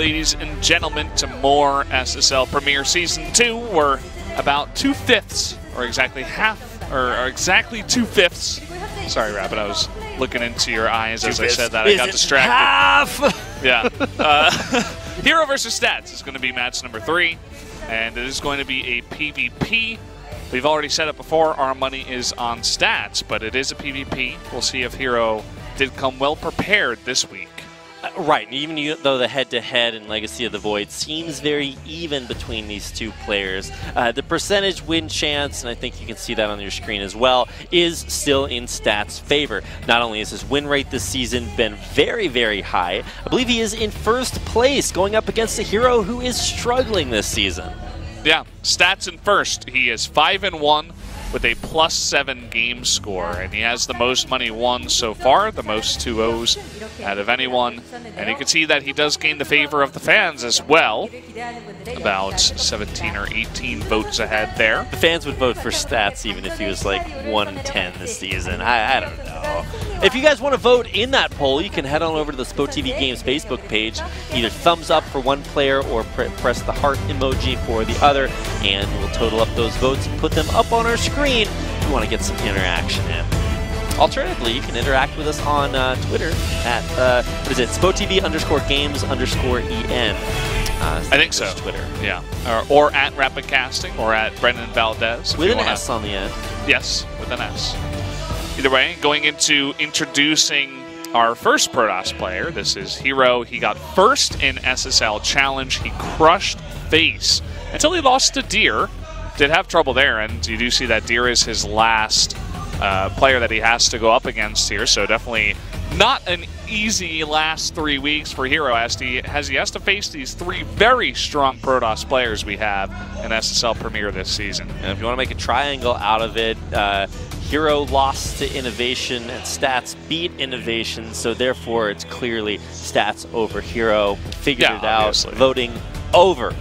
ladies and gentlemen, to more SSL Premier Season 2. We're about 2/5, or exactly half, or exactly 2/5. Sorry, Rabbit, I was looking into your eyes as I said that. I got distracted. Half! Yeah. herO versus Stats is going to be match number 3, and it is going to be a PvP. We've already said it before, our money is on Stats, but it is a PvP. We'll see if herO did come well prepared this week. Right, even though the head-to-head in Legacy of the Void seems very even between these two players, the percentage win chance, and I think you can see that on your screen as well, is still in Stats' favor. Not only has his win rate this season been very, very high, I believe he is in first place going up against a herO who is struggling this season. Yeah, Stats in first. He is 5-1 with a +7 game score, and he has the most money won so far, the most 2-0s out of anyone. And you can see that he does gain the favor of the fans as well, about 17 or 18 votes ahead there. The fans would vote for Stats even if he was like 1-10 this season. I don't know. If you guys want to vote in that poll, you can head on over to the SpoTV Games Facebook page. Either thumbs up for one player or press the heart emoji for the other, and we'll total up those votes and put them up on our screen if you want to get some interaction in. Alternatively, you can interact with us on Twitter at, what is it, SpoTV_games_EN. I think so. Twitter. Yeah. Or at Rapid Casting, or at Brendan Valdez. With an S on the end. Yes, with an S. Either way, going into introducing our first Protoss player. This is herO. He got first in SSL Challenge. He crushed FaZe until he lost to Deer. Did have trouble there, and you do see that Deer is his last player that he has to go up against here, so definitely not an easy last 3 weeks for herO as he has to face these 3 very strong Protoss players we have in SSL Premier this season. And if you want to make a triangle out of it, herO lost to Innovation and Stats beat Innovation, so therefore it's clearly Stats over herO. Figured it out, voting over.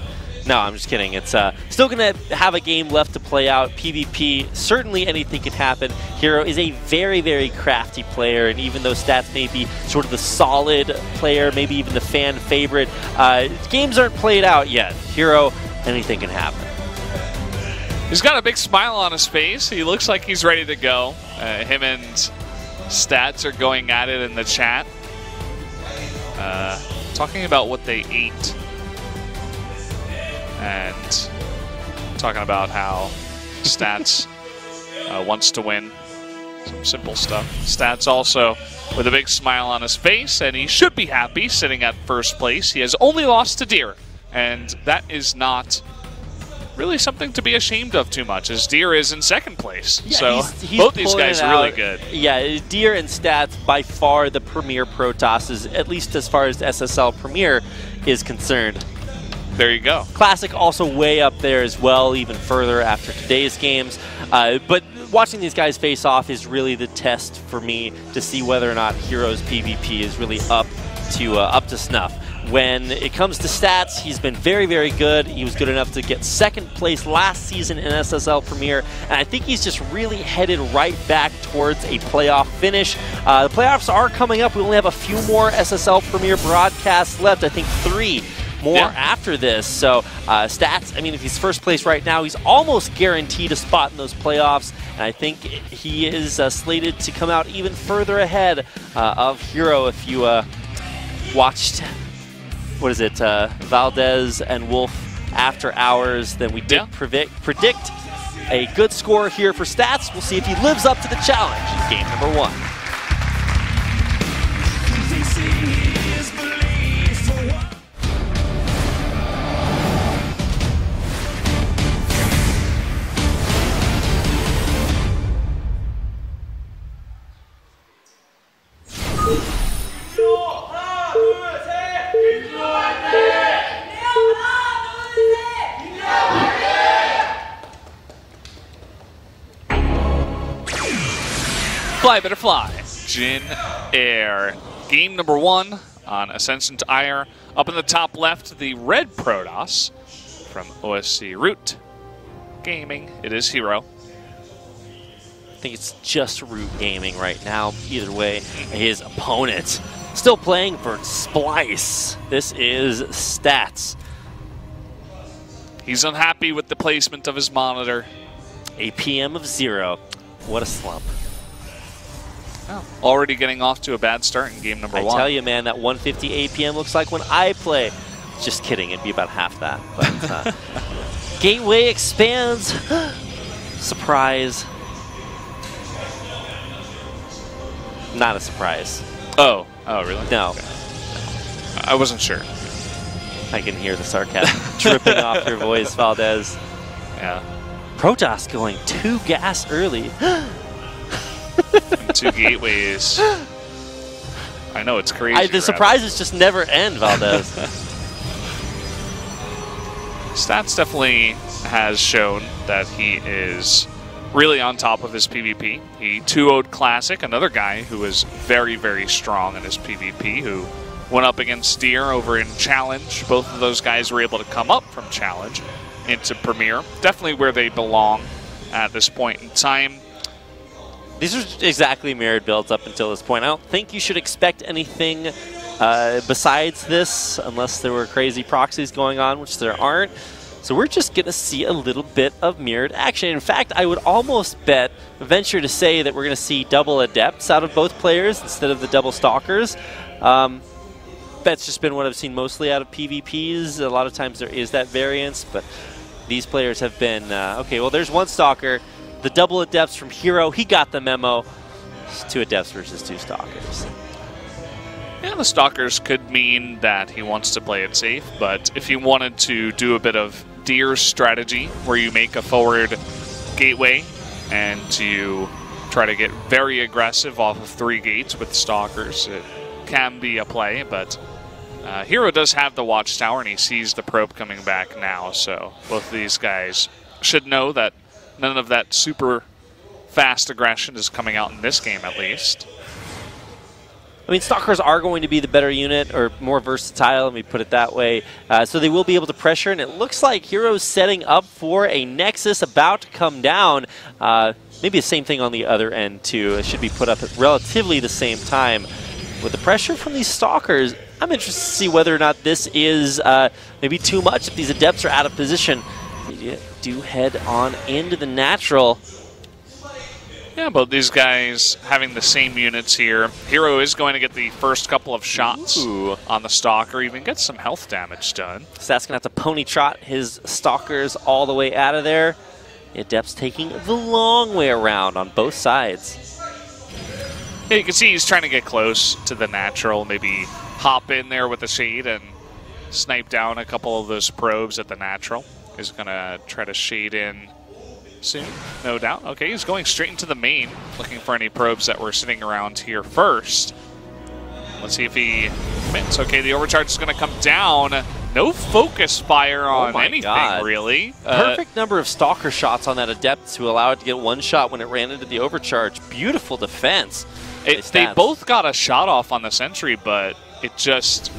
No, I'm just kidding. It's still going to have a game left to play out. PvP, certainly anything can happen. herO is a very, very crafty player, and even though Stats may be sort of the solid player, maybe even the fan favorite, games aren't played out yet. herO, anything can happen. He's got a big smile on his face. He looks like he's ready to go. Him and Stats are going at it in the chat, talking about what they ate. And talking about how Stats wants to win. Some simple stuff. Stats also with a big smile on his face, and he should be happy sitting at first place. He has only lost to Deer, and that is not really something to be ashamed of too much, as Deer is in second place. Yeah, so he's both these guys are really good. Yeah, Deer and Stats by far the premier Protosses, at least as far as SSL Premier is concerned. There you go. Classic also way up there as well, even further after today's games. But watching these guys face off is really the test for me to see whether or not herO's PvP is really up to snuff. When it comes to Stats, he's been very, very good. He was good enough to get second place last season in SSL Premier, and I think he's just really headed right back towards a playoff finish. The playoffs are coming up. We only have a few more SSL Premier broadcasts left, I think 3 more after this. So Stats, I mean, if he's first place right now, he's almost guaranteed a spot in those playoffs, and I think he is slated to come out even further ahead of herO. If you watched, what is it, Valdez and Wolf After Hours, then we did predict a good score here for Stats. We'll see if he lives up to the challenge in game number 1. Fly, better fly. Jin Air. Game number 1 on Ascension to Ire. Up in the top left, the red Protoss from OSC Root Gaming. It is herO. I think it's just Root Gaming right now. Either way, his opponent Still playing for Splice. This is Stats. He's unhappy with the placement of his monitor. APM of 0. What a slump. Oh, already getting off to a bad start in game number 1. I tell you, man, that 150 APM looks like when I play. Just kidding, it'd be about half that. But Gateway expands. Surprise. Not a surprise. Oh, really? No. Okay. I wasn't sure. I can hear the sarcasm dripping off your voice, Valdez. Yeah. Protoss going 2 gas early. 2 gateways. I know, it's crazy. The surprises just never end, Valdez. Stats definitely has shown that he is really on top of his PvP. He 2-0'd Classic, another guy who is very, very strong in his PvP, who went up against Deer over in Challenge. Both of those guys were able to come up from Challenge into Premier. Definitely where they belong at this point in time. These are exactly mirrored builds up until this point. I don't think you should expect anything besides this, unless there were crazy proxies going on, which there aren't. So we're just going to see a little bit of mirrored action. In fact, I would almost venture to say that we're going to see double Adepts out of both players instead of the double Stalkers. That's just been what I've seen mostly out of PvPs. A lot of times there is that variance, but these players have been, okay, well, there's one Stalker. The double Adepts from herO, he got the memo. It's 2 Adepts versus 2 Stalkers. Yeah, the Stalkers could mean that he wants to play it safe, but if you wanted to do a bit of Deer's strategy, where you make a forward gateway and you try to get very aggressive off of 3 gates with Stalkers, it can be a play, but herO does have the Watchtower, and he sees the probe coming back now, so both of these guys should know that none of that super fast aggression is coming out in this game, at least. I mean, Stalkers are going to be the better unit, or more versatile, let me put it that way. So they will be able to pressure, and it looks like herO's setting up for a Nexus about to come down. Maybe the same thing on the other end, too. It should be put up at relatively the same time. With the pressure from these Stalkers, I'm interested to see whether or not this is maybe too much if these Adepts are out of position. They do head on into the natural. Yeah, both these guys having the same units here. herO is going to get the first couple of shots on the Stalker, even get some health damage done. So that's going to have to pony trot his Stalkers all the way out of there. The Adepts taking the long way around on both sides. Yeah, you can see he's trying to get close to the natural, maybe hop in there with the shade and snipe down a couple of those probes at the natural. He's going to try to shade in soon, no doubt. Okay, he's going straight into the main, looking for any probes that were sitting around here first. Let's see if he commits. Okay, the overcharge is going to come down. No focus fire on anything, really. Perfect number of Stalker shots on that Adept to allow it to get one shot when it ran into the overcharge. Beautiful defense. They both got a shot off on the sentry, but it just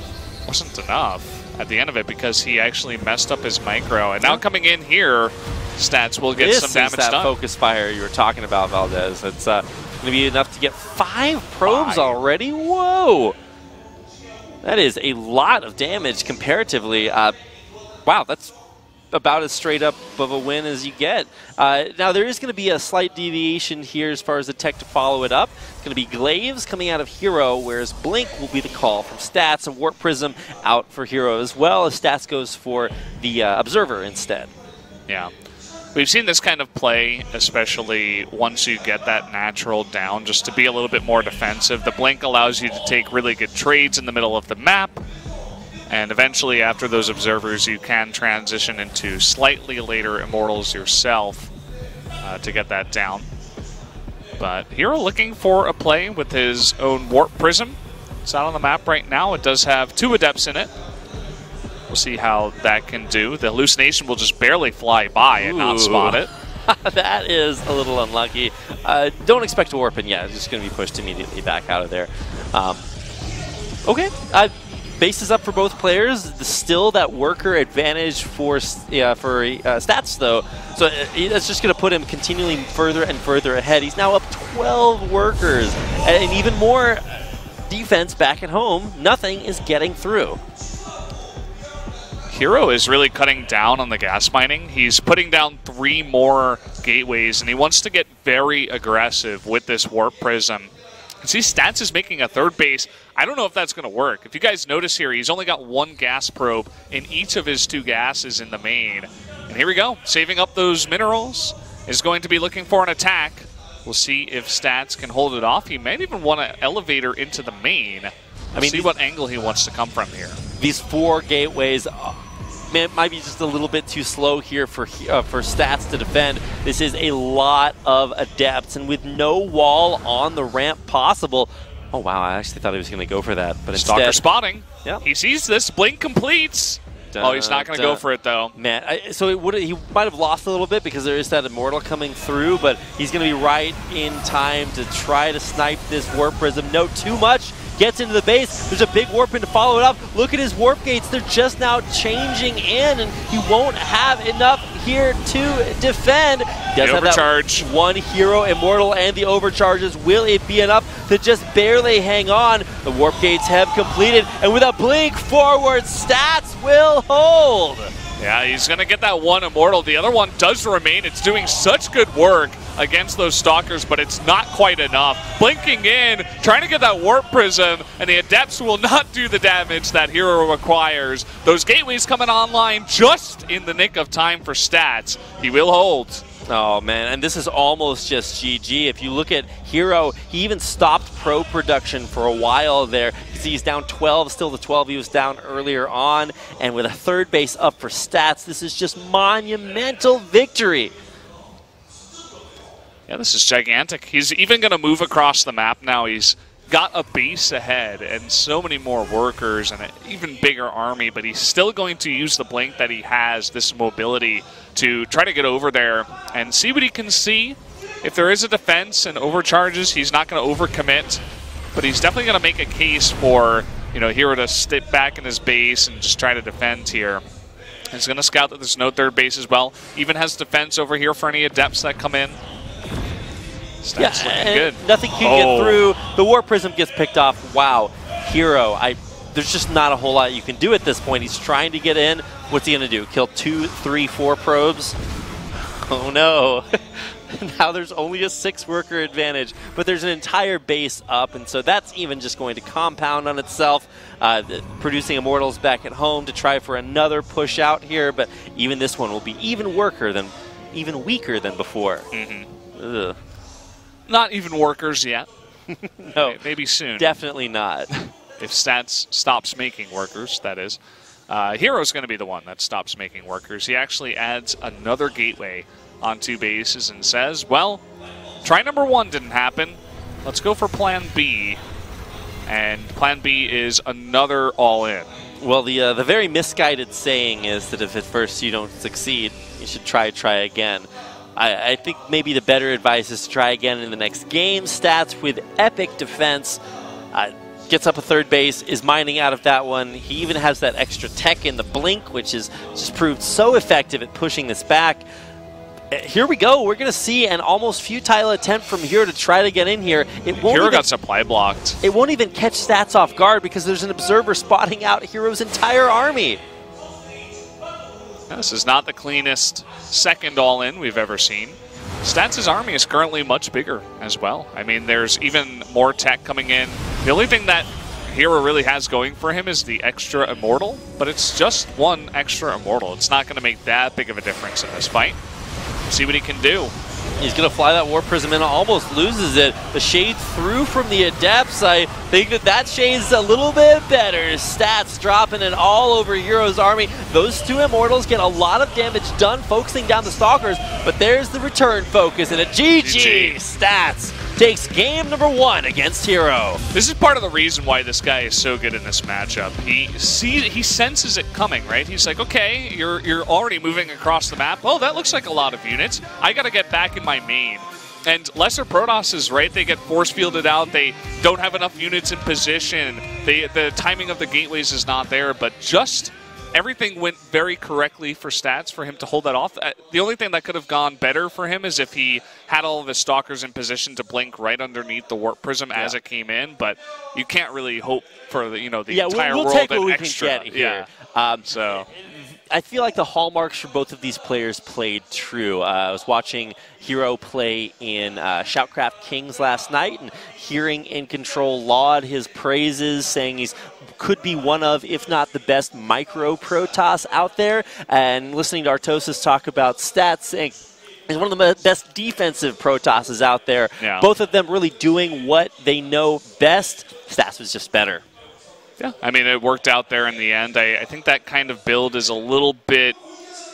wasn't enough at the end of it because he actually messed up his micro. And now coming in here, Stats will get some damage done. This is that focus fire you were talking about, Valdez. It's going to be enough to get 5 probes already. Whoa! That is a lot of damage comparatively. Wow, that's about as straight up of a win as you get. Now, there is going to be a slight deviation here as far as the tech to follow it up. It's going to be Glaives coming out of herO, whereas Blink will be the call from Stats, and Warp Prism out for herO as well, as Stats goes for the Observer instead. Yeah. We've seen this kind of play, especially once you get that natural down, just to be a little bit more defensive. The Blink allows you to take really good trades in the middle of the map, and eventually after those Observers you can transition into slightly later Immortals yourself to get that down. But herO looking for a play with his own Warp Prism. It's out on the map right now. It does have 2 Adepts in it. We'll see how that can do. The Hallucination will just barely fly by and not spot it. That is a little unlucky. Don't expect to warp in yet. It's just going to be pushed immediately back out of there. Okay. Base is up for both players. Still that worker advantage for Stats, though. So that's just going to put him continually further and further ahead. He's now up 12 workers. And even more defense back at home, nothing is getting through. herO is really cutting down on the gas mining. He's putting down 3 more gateways, and he wants to get very aggressive with this Warp Prism. See, Stats is making a 3rd base. I don't know if that's going to work. If you guys notice here, he's only got 1 gas probe in each of his 2 gases in the main. And here we go. Saving up those minerals. Is going to be looking for an attack. We'll see if Stats can hold it off. He might even want an elevator into the main. I mean, see what angle he wants to come from here. These 4 gateways might be just a little bit too slow here for Stats to defend. This is a lot of adepts, and with no wall on the ramp possible. Oh wow, I actually thought he was going to go for that, but Stalker instead, spotting. Yep. He sees this. Blink completes. Oh, he's not going to go for it though. Man, so he might have lost a little bit because there is that Immortal coming through, but he's going to be right in time to try to snipe this Warp Prism. No, too much. Gets into the base. There's a big warp in to follow it up. Look at his warp gates. They're just now changing in, and he won't have enough here to defend. Does have overcharge. That 1 herO Immortal and the overcharges. Will it be enough to just barely hang on? The warp gates have completed, and with a blink forward, Stats will hold. Yeah, he's going to get that 1 Immortal. The other one does remain. It's doing such good work against those Stalkers, but it's not quite enough. Blinking in, trying to get that Warp Prism, and the Adepts will not do the damage that herO requires. Those gateways coming online just in the nick of time for Stats. He will hold. Oh, man, and this is almost just GG. If you look at herO, he even stopped pro production for a while there. You see he's down 12, still the 12 he was down earlier on, and with a 3rd base up for Stats, this is just monumental victory. Yeah, this is gigantic. He's even going to move across the map now. He's got a base ahead and so many more workers and an even bigger army, but he's still going to use the blink that he has, this mobility, to try to get over there and see what he can see. If there is a defense and overcharges, he's not going to overcommit, but he's definitely going to make a case for, you know, herO to step back in his base and just try to defend here. He's going to scout that there's no 3rd base as well. Even has defense over here for any Adepts that come in. Stats looking good. Nothing can get through. The Warp Prism gets picked off. Wow, herO. There's just not a whole lot you can do at this point. He's trying to get in. What's he going to do? Kill 2, 3, 4 probes? Oh no. Now there's only a 6-worker advantage, but there's an entire base up, and so that's even just going to compound on itself, producing Immortals back at home to try for another push out here, but even this one will be even weaker than before. Ugh. Not even workers yet. No. Maybe soon. Definitely not. If Stats stops making workers, that is. herO's going to be the one that stops making workers. He actually adds another gateway on 2 bases and says, well, try number 1 didn't happen. Let's go for plan B. And plan B is another all-in. Well, the very misguided saying is that if at first you don't succeed, you should try again. I think maybe the better advice is to try again in the next game. Stats with epic defense. Gets up a 3rd base, is mining out of that one. He even has that extra tech in the blink, which has just proved so effective at pushing this back. Here we go. We're going to see an almost futile attempt from herO to try to get in here. herO got supply blocked. It won't even catch Stats off guard because there's an observer spotting out herO's entire army. This is not the cleanest 2nd all-in we've ever seen. Stats' army is currently much bigger as well. I mean, there's even more tech coming in. The only thing that herO really has going for him is the extra Immortal, but it's just 1 extra Immortal. It's not going to make that big of a difference in this fight. See what he can do. He's going to fly that Warp Prism in, almost loses it. The Shade through from the Adepts. I think that Shade's a little bit better. Stats dropping it all over herO's army. Those 2 Immortals get a lot of damage done, focusing down the Stalkers, but there's the return focus, and a GG. Stats takes game number 1 against herO. This is part of the reason why this guy is so good in this matchup. He senses it coming, right? He's like, okay, you're already moving across the map. Oh, that looks like a lot of units. I got to get back in my main. And lesser Protosses, right? They get force fielded out. They don't have enough units in position. The timing of the gateways is not there. But just everything went very correctly for Stats for him to hold that off. The only thing that could have gone better for him is if he had all of his Stalkers in position to blink right underneath the Warp Prism as it came in, but you can't really hope for the entire we'll world take and what we extra. can get here. So I feel like the hallmarks for both of these players played true. I was watching herO play in Shoutcraft Kings last night and hearing In Control laud his praises, saying he's could be one of, if not the best micro Protoss out there, and listening to Artosis talk about Stats, saying he's one of the best defensive Protosses out there. Yeah. Both of them really doing what they know best. Stats was just better. Yeah, I mean, it worked out there in the end. I think that kind of build is a little bit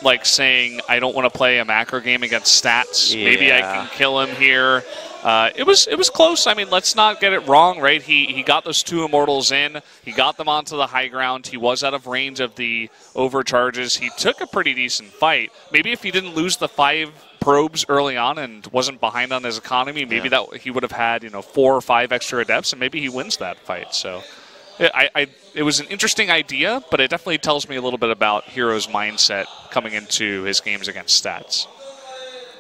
like saying, I don't want to play a macro game against Stats. Yeah. Maybe I can kill him here. It was close. I mean, let's not get it wrong, right? He got those 2 Immortals in. He got them onto the high ground. He was out of range of the overcharges. He took a pretty decent fight. Maybe if he didn't lose the 5 probes early on and wasn't behind on his economy, maybe that he would have had 4 or 5 extra adepts, and maybe he wins that fight. So it was an interesting idea, but it definitely tells me a little bit about herO's mindset coming into his games against Stats.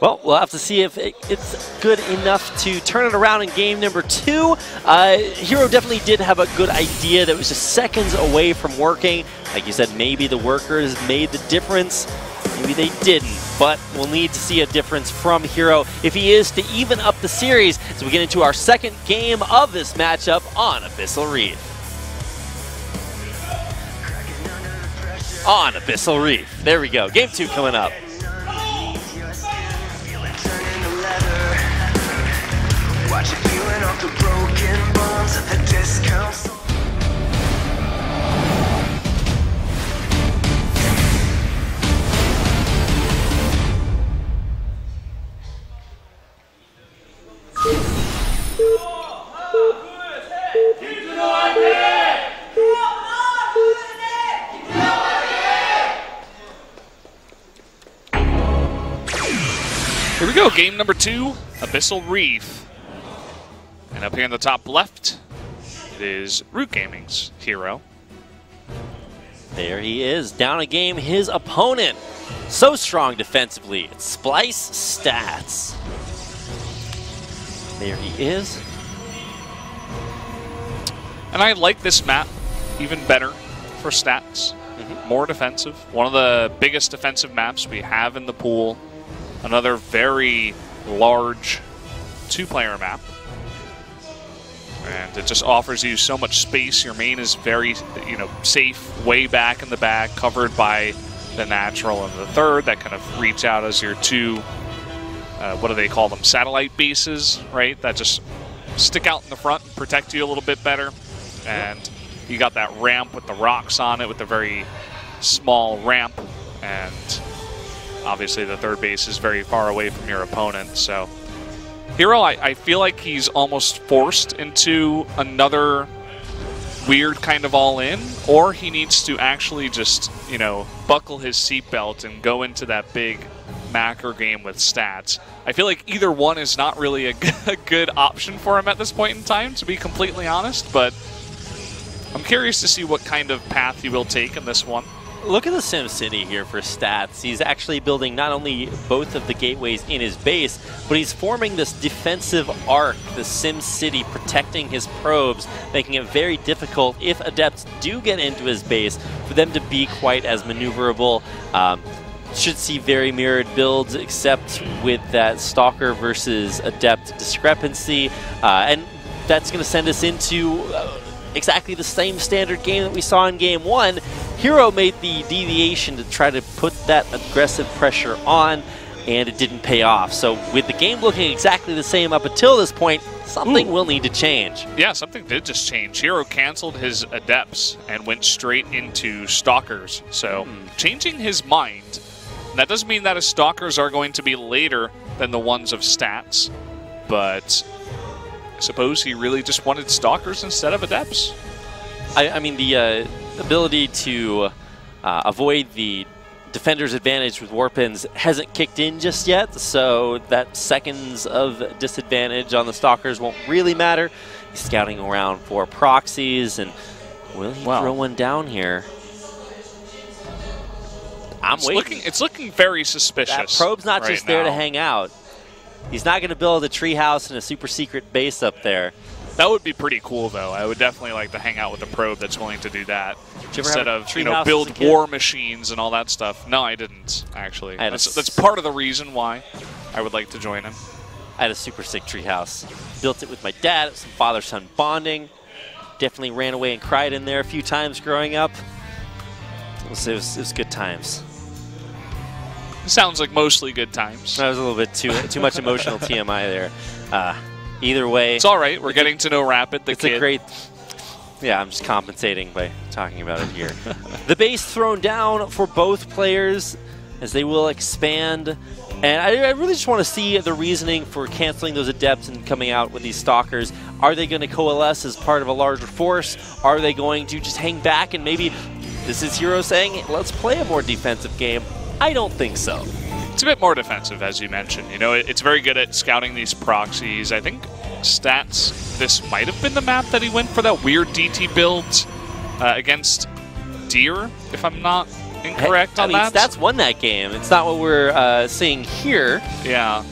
Well, we'll have to see if it's good enough to turn it around in game number 2. herO definitely did have a good idea that was just seconds away from working. Like you said, maybe the workers made the difference. Maybe they didn't, but we'll need to see a difference from herO if he is to even up the series as we get into our second game of this matchup on Abyssal Reef. On Abyssal Reef. There we go. Game 2 coming up. Watch it peeling off the broken bones of the discounts. Here we go, game number 2, Abyssal Reef. And up here in the top left, it is Root Gaming's herO. There he is, down a game, his opponent. So strong defensively, it's Splice Stats. There he is. And I like this map even better for Stats. More defensive. One of the biggest defensive maps we have in the pool. Another very large 2-player map. And it just offers you so much space. Your main is very, safe, way back in the back, covered by the natural and the third that kind of reach out as your 2, what do they call them, satellite bases, right? That just stick out in the front and protect you a little bit better. And you got that ramp with the rocks on it with a very small ramp. And obviously the third base is very far away from your opponent, so herO, I feel like he's almost forced into another weird kind of all-in, or he needs to actually just, buckle his seatbelt and go into that big macro game with Stats. I feel like either one is not really a good option for him at this point in time, to be completely honest, but I'm curious to see what kind of path he will take in this one. Look at the SimCity here for Stats. He's actually building not only both of the gateways in his base, but he's forming this defensive arc, the SimCity protecting his probes, making it very difficult if Adepts do get into his base for them to be quite as maneuverable. Should see very mirrored builds, except with that Stalker versus Adept discrepancy. And that's going to send us into exactly the same standard game that we saw in Game 1. herO made the deviation to try to put that aggressive pressure on, and it didn't pay off. So with the game looking exactly the same up until this point, something will need to change. Yeah, something did just change. herO canceled his Adepts and went straight into Stalkers. So changing his mind. That doesn't mean that his Stalkers are going to be later than the ones of Stats, but I suppose he really just wanted Stalkers instead of Adepts. I mean, the ability to avoid the defender's advantage with Warpins hasn't kicked in just yet, so that seconds of disadvantage on the Stalkers won't really matter. He's scouting around for proxies, and will he throw one down here? I'm waiting. It's looking very suspicious. That probe's not right just there now. to hang out. He's not going to build a treehouse and a super secret base up there. That would be pretty cool, though. I would definitely like to hang out with a probe that's willing to do that instead of build war machines and all that stuff. No, I didn't actually. That's part of the reason why I would like to join him. I had a super sick treehouse. Built it with my dad. Some father-son bonding. Definitely ran away and cried in there a few times growing up. It was good times. Sounds like mostly good times. That was a little bit too much emotional TMI there. Either way, it's all right. We're getting to know Rapid, the kid. It's a great. Yeah, I'm just compensating by talking about it here. The base thrown down for both players as they will expand. And I really just want to see the reasoning for canceling those Adepts and coming out with these Stalkers. Are they going to coalesce as part of a larger force? Are they going to just hang back and maybe this is herO saying, let's play a more defensive game? I don't think so. It's a bit more defensive, as you mentioned. You know, it's very good at scouting these proxies. I think stats, this might have been the map that he went for that weird DT build against Deer, if I'm not incorrect on that. Stats won that game. It's not what we're seeing here. Yeah.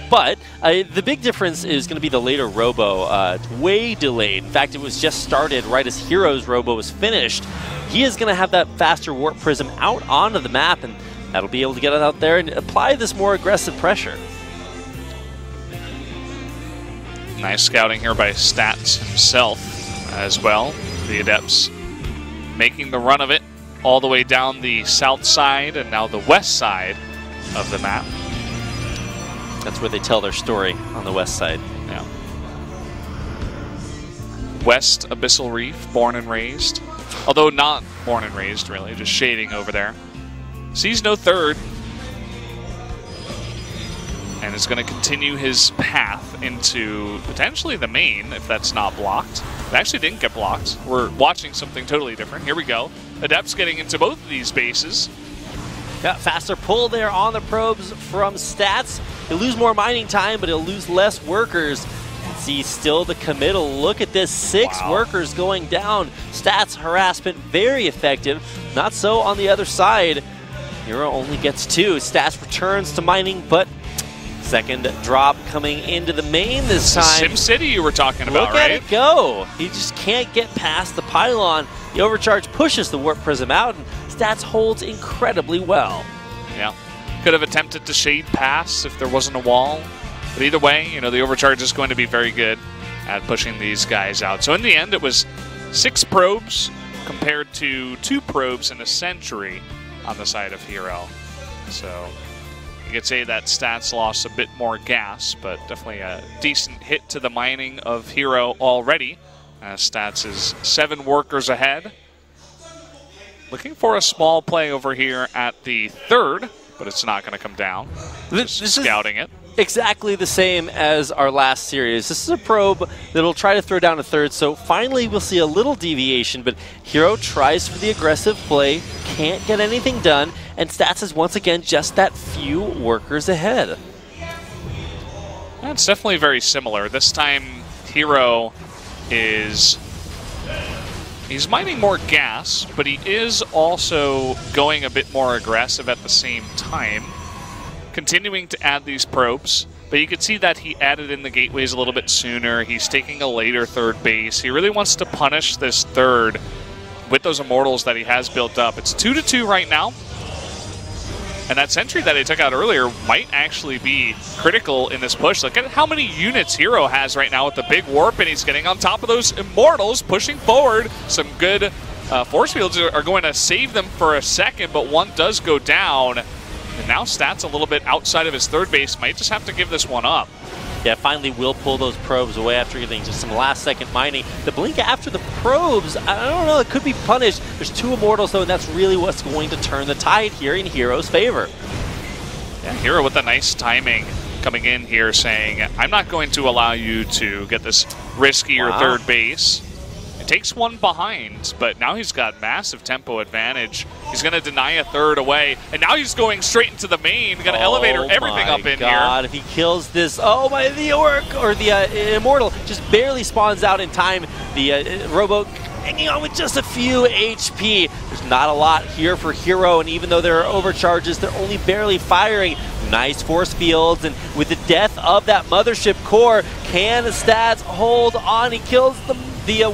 But the big difference is going to be the later Robo. Way delayed. In fact, it was just started right as herO's Robo was finished. He is going to have that faster Warp Prism out onto the map, and that'll be able to get it out there and apply this more aggressive pressure. Nice scouting here by Stats himself as well. The Adepts making the run of it all the way down the south side and now the west side of the map. That's where they tell their story, on the west side. Yeah. West Abyssal Reef, born and raised. Although not born and raised, really, just shading over there. Sees no third. And is going to continue his path into potentially the main, if that's not blocked. It actually didn't get blocked. We're watching something totally different. Here we go. Adepts getting into both of these bases. Yeah, faster pull there on the probes from Stats. He'll lose more mining time, but he'll lose less workers. See, still the committal. Look at this, 6 workers going down. Stats harassment, very effective. Not so on the other side. herO only gets 2. Stats returns to mining, but second drop coming into the main this time. Sim City you were talking about, right? Look at it go. He just can't get past the pylon. The overcharge pushes the Warp Prism out, and Stats holds incredibly well. Yeah. Could have attempted to shade pass if there wasn't a wall. But either way, you know, the overcharge is going to be very good at pushing these guys out. So in the end, it was 6 probes compared to 2 probes in a century on the side of herO. So you could say that Stats lost a bit more gas, but definitely a decent hit to the mining of herO already. Stats is 7 workers ahead. Looking for a small play over here at the third, but it's not going to come down. This scouting it. Exactly the same as our last series. This is a probe that'll try to throw down a third, so finally we'll see a little deviation, but herO tries for the aggressive play, can't get anything done, and Stats is once again just that few workers ahead. It's definitely very similar. This time herO is... he's mining more gas, but he is also going a bit more aggressive at the same time. Continuing to add these probes, but you can see that he added in the gateways a little bit sooner. He's taking a later third base. He really wants to punish this third with those Immortals that he has built up. It's 2-2 right now. And that sentry that he took out earlier might actually be critical in this push. Look at how many units herO has right now with the big warp, and he's getting on top of those Immortals, pushing forward. Some good force fields are going to save them for a second, but one does go down. And now Stats a little bit outside of his third base. Might just have to give this one up. Yeah, finally will pull those probes away after getting just some last-second mining. The blink after the probes, I don't know, it could be punished. There's 2 Immortals, though, and that's really what's going to turn the tide here in herO's favor. Yeah, herO with a nice timing coming in here saying, I'm not going to allow you to get this riskier third base. It takes one behind, but now he's got massive tempo advantage. He's going to deny a third away, and now he's going straight into the main. Going to elevator everything up in here. If he kills this, the Immortal just barely spawns out in time. The Robo hanging on with just a few HP. There's not a lot here for herO, and even though there are overcharges, they're only barely firing. Nice force fields, and with the death of that mothership core, can Stats hold on? He kills the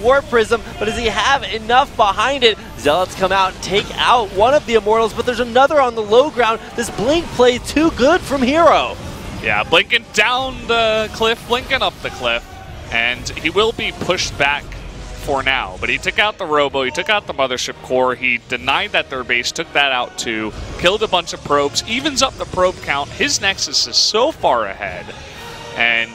Warp Prism, but does he have enough behind it? Zealots come out and take out one of the Immortals, but there's another on the low ground. This Blink plays too good from herO. Yeah, blinking down the cliff, blinking up the cliff, and he will be pushed back for now. But he took out the Robo, he took out the Mothership Core, he denied that third base, took that out too, killed a bunch of probes, evens up the probe count. His Nexus is so far ahead, and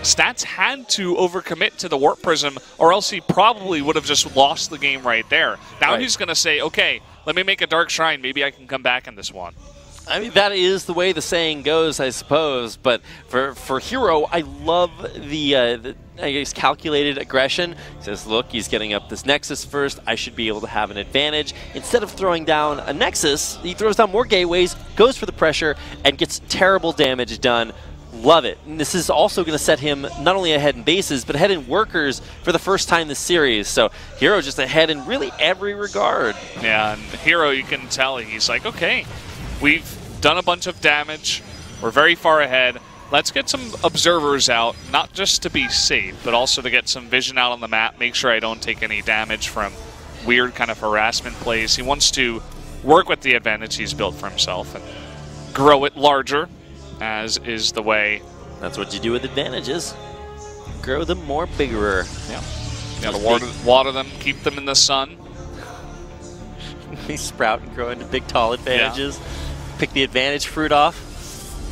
Stats had to overcommit to the Warp Prism, or else he probably would have just lost the game right there. Now he's going to say, okay, let me make a Dark Shrine, maybe I can come back in this one. I mean, that is the way the saying goes, I suppose. But for herO, I love the I guess, calculated aggression. He says, look, he's getting up this Nexus first. I should be able to have an advantage. Instead of throwing down a Nexus, he throws down more gateways, goes for the pressure, and gets terrible damage done. Love it. And this is also going to set him not only ahead in bases, but ahead in workers for the first time this series. So herO just ahead in really every regard. Yeah, and herO, you can tell he's like, okay, we've done a bunch of damage. We're very far ahead. Let's get some observers out, not just to be safe, but also to get some vision out on the map, make sure I don't take any damage from weird kind of harassment plays. He wants to work with the advantage he's built for himself and grow it larger, as is the way. That's what you do with advantages. Grow them more bigger. Yeah. You gotta water them, keep them in the sun. They sprout and grow into big, tall advantages. Yeah. Pick the advantage fruit off.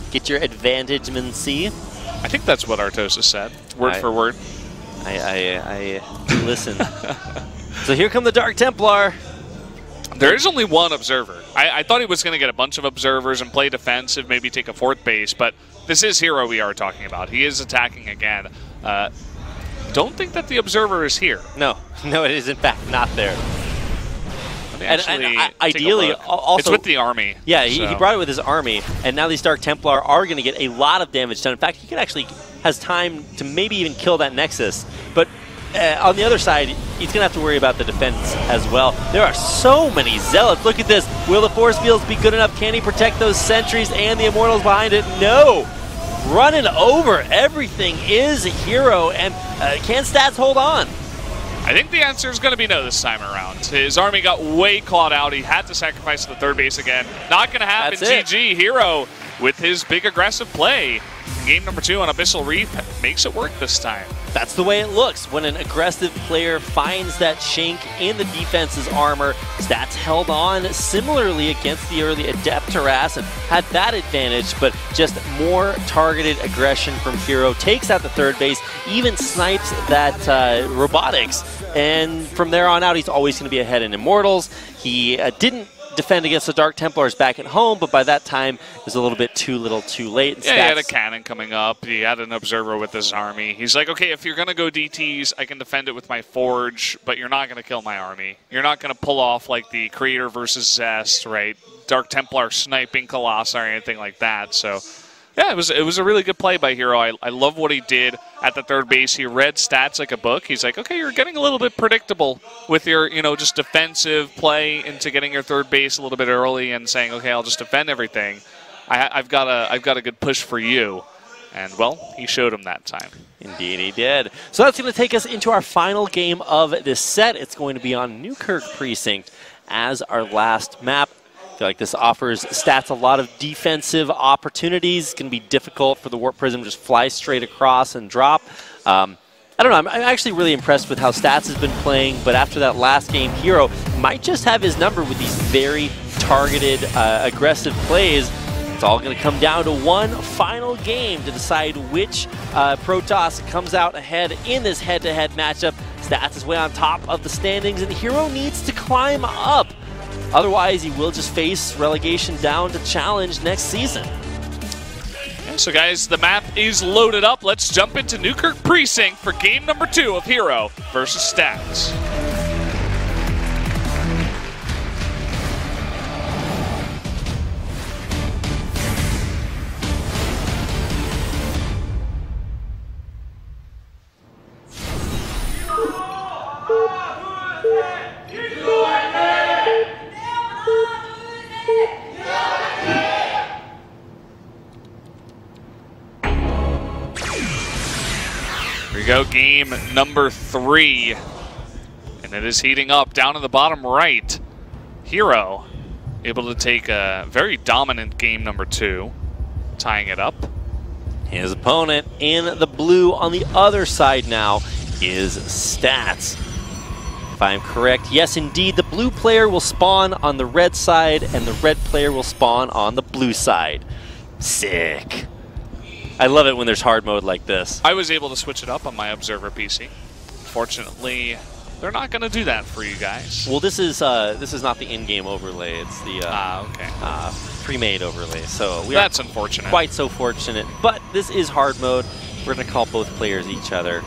Get your advantagemancy. I think that's what Artosis said, word for word. I listen. So here come the Dark Templar. There is only one observer. I thought he was going to get a bunch of observers and play defensive, maybe take a fourth base, but this is herO we are talking about. He is attacking again. Don't think that the observer is here. No, it is in fact not there. And ideally, also it's with the army. Yeah, he brought it with his army, and now these Dark Templar are going to get a lot of damage done. In fact, he has time to maybe even kill that Nexus. But on the other side, he's going to have to worry about the defense as well. There are so many Zealots. Look at this. Will the force fields be good enough? Can he protect those sentries and the Immortals behind it? No. Running over everything is herO, and can Stats hold on? I think the answer is going to be no this time around. His army got way clawed out. He had to sacrifice the third base again. Not going to happen. GG. herO with his big aggressive play. Game number 2 on Abyssal Reef makes it work this time. That's the way it looks when an aggressive player finds that chink in the defense's armor. Stats held on similarly against the early Adept harass and had that advantage, but just more targeted aggression from herO. Takes out the third base, even snipes that robotics, and from there on out he's always going to be ahead in Immortals. He didn't defend against the Dark Templars back at home, but by that time it was a little bit too little too late. Yeah, he had a cannon coming up. He had an observer with his army. He's like, okay, if you're going to go DTs, I can defend it with my Forge, but you're not going to kill my army. You're not going to pull off like the Creator versus Zest, right? Dark Templar sniping Colossi or anything like that. So yeah, it was a really good play by herO. I love what he did at the third base. He read Stats like a book. He's like, okay, you're getting a little bit predictable with your, just defensive play into getting your third base a little bit early and saying, okay, I'll just defend everything. I've got a good push for you. And, well, he showed him that time. Indeed, he did. So that's going to take us into our final game of this set. It's going to be on Newkirk Precinct as our last map. I feel like this offers Stats a lot of defensive opportunities. It's going to be difficult for the Warp Prism to just fly straight across and drop. I don't know. I'm actually really impressed with how Stats has been playing, but after that last game, herO might just have his number with these very targeted, aggressive plays. It's all going to come down to one final game to decide which Protoss comes out ahead in this head-to-head matchup. Stats is way on top of the standings, and herO needs to climb up. Otherwise, he will just face relegation down to challenge next season. Yeah, so guys, the map is loaded up. Let's jump into Newkirk Precinct for game number 2 of herO versus Stats. Here we go, game number 3. And it is heating up down in the bottom right. herO able to take a very dominant game number 2, tying it up. His opponent in the blue on the other side now is Stats. If I'm correct, yes indeed, the blue player will spawn on the red side and the red player will spawn on the blue side. Sick. I love it when there's hard mode like this. I was able to switch it up on my Observer PC. Fortunately, they're not going to do that for you guys. Well, this is not the in-game overlay. It's the pre-made overlay. So that's unfortunate. Quite so fortunate. But this is hard mode. We're going to call both players each other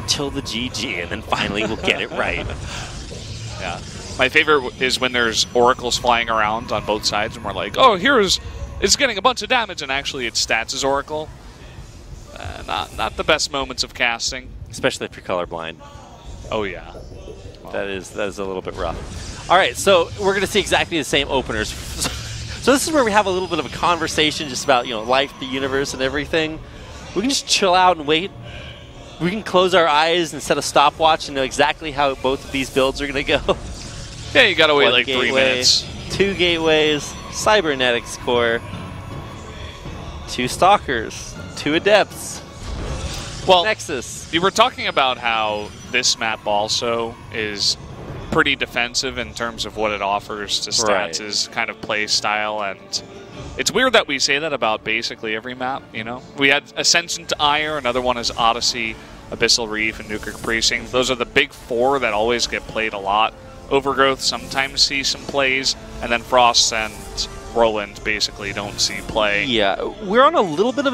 till the GG, and then finally we'll get it right. Yeah. My favorite is when there's oracles flying around on both sides, and we're like, oh, here's it's getting a bunch of damage, and actually it's Stats' oracle. Not the best moments of casting. Especially if you're colorblind. Oh, yeah. Well, that is a little bit rough. All right, so we're going to see exactly the same openers. So this is where we have a little bit of a conversation just about, life, the universe, and everything. We can just chill out and wait. We can close our eyes and set a stopwatch and know exactly how both of these builds are going to go. Yeah, you got to wait like 3 minutes. 2 gateways, cybernetics core, 2 stalkers, 2 adepts. Well, Nexus. You were talking about how this map also is pretty defensive in terms of what it offers to Stats' kind of play style, and it's weird that we say that about basically every map, We had Ascension to Ire, another one is Odyssey, Abyssal Reef, and Nukrik Precinct. Those are the big 4 that always get played a lot. Overgrowth sometimes see some plays, and then Frost and Roland basically don't see play. Yeah, we're on a little bit of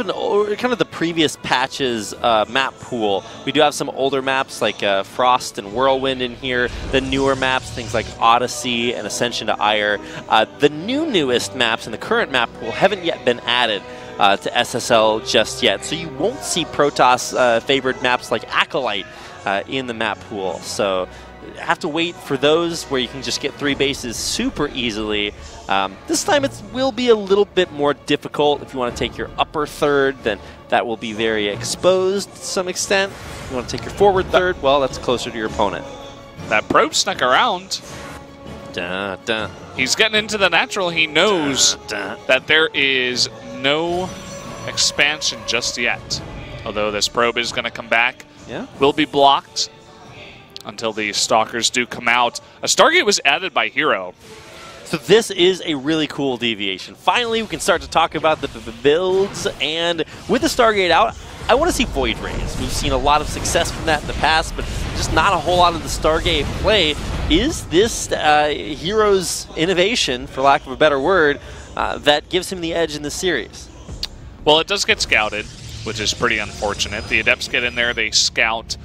kind of the previous patches map pool. We do have some older maps like Frost and Whirlwind in here. The newer maps, things like Odyssey and Ascension to Ire. The newest maps in the current map pool haven't yet been added to SSL just yet. So you won't see Protoss favored maps like Acolyte in the map pool. So have to wait for those where you can just get 3 bases super easily. This time it will be a little bit more difficult. If you want to take your upper third, then that will be very exposed to some extent. If you want to take your forward third, well, that's closer to your opponent. That probe snuck around. Dun, dun. He's getting into the natural. He knows that there is no expansion just yet. Although this probe is going to come back. Yeah. Will be blocked until the Stalkers do come out. A Stargate was added by herO. So this is a really cool deviation. Finally, we can start to talk about the builds, and with the Stargate out, I want to see Void Rays. We've seen a lot of success from that in the past, but just not a whole lot of the Stargate play. Is this herO's innovation, for lack of a better word, that gives him the edge in the series? Well, it does get scouted, which is pretty unfortunate. The Adepts get in there, they scout,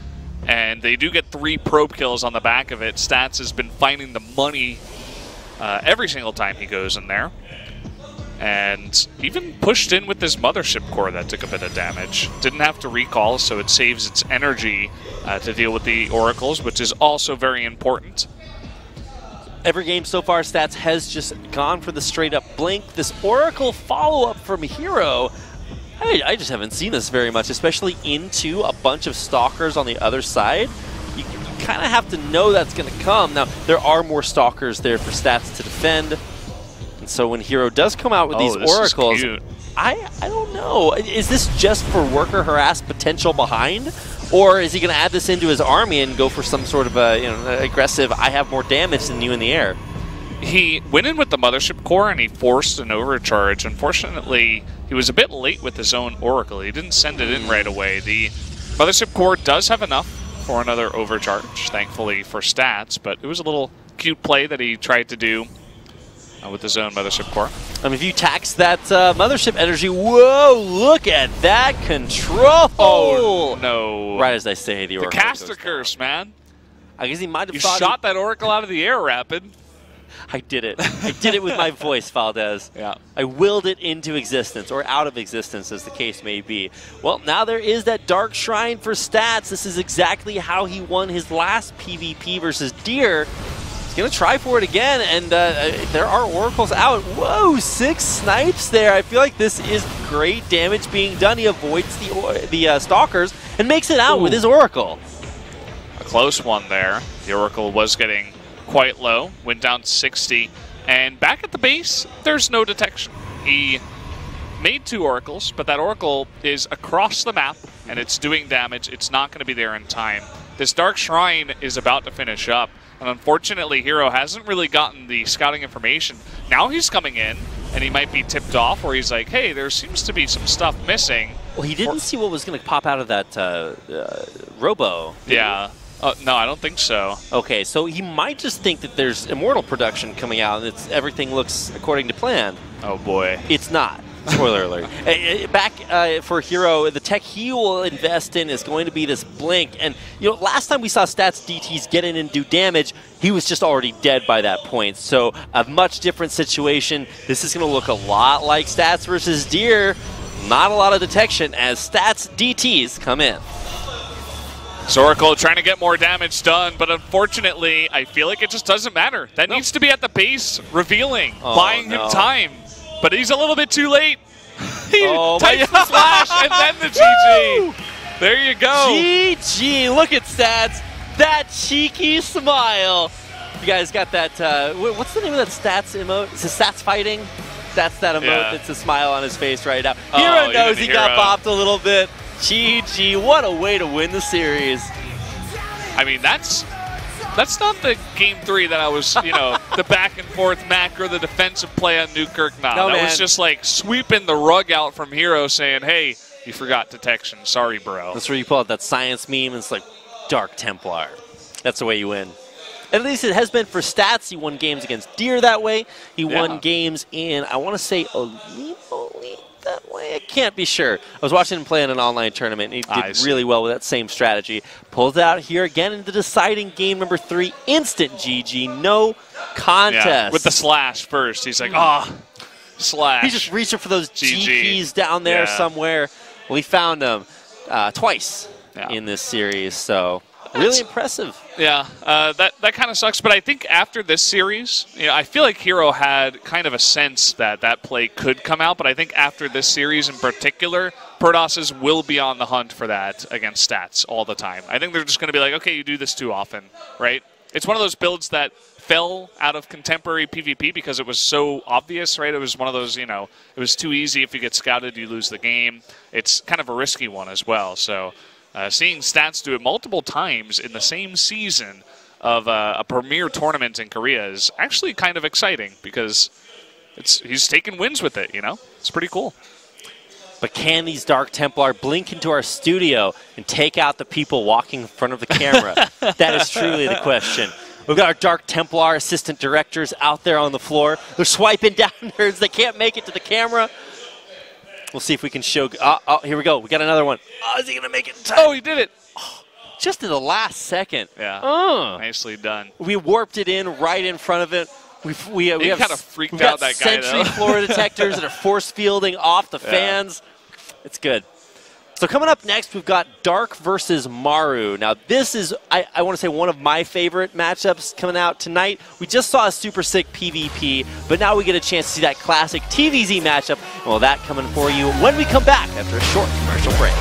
and they do get 3 probe kills on the back of it. Stats has been finding the money every single time he goes in there. And even pushed in with this Mothership core that took a bit of damage. Didn't have to recall, so it saves its energy to deal with the Oracles, which is also very important. Every game so far, Stats has just gone for the straight-up blink. This Oracle follow-up from herO, I just haven't seen this very much, especially into a bunch of Stalkers on the other side. You kind of have to know that's going to come. Now, there are more Stalkers there for Stats to defend. And so when herO does come out with these Oracles, I don't know. Is this just for worker harass potential behind? Or is he going to add this into his army and go for some sort of aggressive, I have more damage than you in the air? He went in with the Mothership core and he forced an overcharge. Unfortunately, he was a bit late with his own Oracle. He didn't send it in right away. The Mothership core does have enough for another overcharge, thankfully for Stats, but it was a little cute play that he tried to do with his own Mothership core. If you tax that Mothership energy, whoa, look at that control! Oh, no. Right as I say, the Oracle caster curse, man. I guess he might have You shot that Oracle out of the air, Rapid. I did it. I did it with my voice, Valdez. Yeah. I willed it into existence, or out of existence, as the case may be. Well, now there is that Dark Shrine for Stats. This is exactly how he won his last PvP versus Deer. Gonna try for it again, and there are oracles out. Whoa, 6 snipes there. I feel like this is great damage being done. He avoids the stalkers and makes it out with his oracle. A close one there. The oracle was getting quite low, went down to 60, and back at the base, there's no detection. He made 2 oracles, but that oracle is across the map, and it's doing damage. It's not going to be there in time. This Dark Shrine is about to finish up. And unfortunately, herO hasn't really gotten the scouting information. Now he's coming in, and he might be tipped off, or he's like, hey, there seems to be some stuff missing. Well, he didn't see what was going to pop out of that robo. Yeah. No, I don't think so. Okay, so he might just think that there's Immortal production coming out, and everything looks according to plan. Oh, boy. It's not. Spoiler alert. Back for herO, the tech he will invest in is going to be this blink. And last time we saw Stats DTs get in and do damage, he was just already dead by that point. So a much different situation. This is going to look a lot like Stats versus Deer. Not a lot of detection as Stats DTs come in. Zoracle trying to get more damage done, but unfortunately, I feel like it just doesn't matter. That needs to be at the base, revealing, buying him time. But he's a little bit too late. He types the slash and then the GG. There you go. GG. Look at Stats. That cheeky smile. You guys got that. What's the name of that Stats emote? Is it Stats Fighting? That's that emote that's a smile on his face right now. herO knows he got bopped a little bit. GG. What a way to win the series. I mean, that's not the game 3 that I was, the back and forth macro, the defensive play on Newkirk. No, that was just like sweeping the rug out from herO saying, hey, you forgot detection. Sorry, bro. That's where you pull out that science meme and it's like Dark Templar. That's the way you win. At least it has been for Stats. He won games against Deer that way. He won games in, I want to say, Olimo League that way. I can't be sure. I was watching him play in an online tournament, and he did really well with that same strategy. Pulls it out here again in the deciding game number 3. Instant GG. No contest. Yeah, with the slash first. He's like, slash. He's just reaching for those GPs down there somewhere. Well, he found them twice in this series, so really impressive. Yeah, that kind of sucks. But I think after this series, I feel like herO had kind of a sense that that play could come out. But I think after this series in particular, Perdoses will be on the hunt for that against Stats all the time. I think they're just going to be like, okay, you do this too often, right? It's one of those builds that fell out of contemporary PvP because it was so obvious, right? It was one of those, it was too easy. If you get scouted, you lose the game. It's kind of a risky one as well. So seeing Stats do it multiple times in the same season of a premier tournament in Korea is actually kind of exciting because he's taking wins with it, It's pretty cool. But can these Dark Templar blink into our studio and take out the people walking in front of the camera? That is truly the question. We've got our Dark Templar assistant directors out there on the floor. They're swiping down nerds. They can't make it to the camera. We'll see if we can show. Oh, here we go. We got another one. Oh, is he going to make it in time? Oh, he did it. Just in the last second. Yeah. Nicely done. We warped it in right in front of it. We have kind of freaked out that guy, Sentry floor detectors that are force fielding off the fans. It's good. So coming up next, we've got Dark versus Maru. Now, this is, I want to say, one of my favorite matchups coming out tonight. We just saw a super sick PvP, but now we get a chance to see that classic TVZ matchup. Well, that coming for you when we come back after a short commercial break.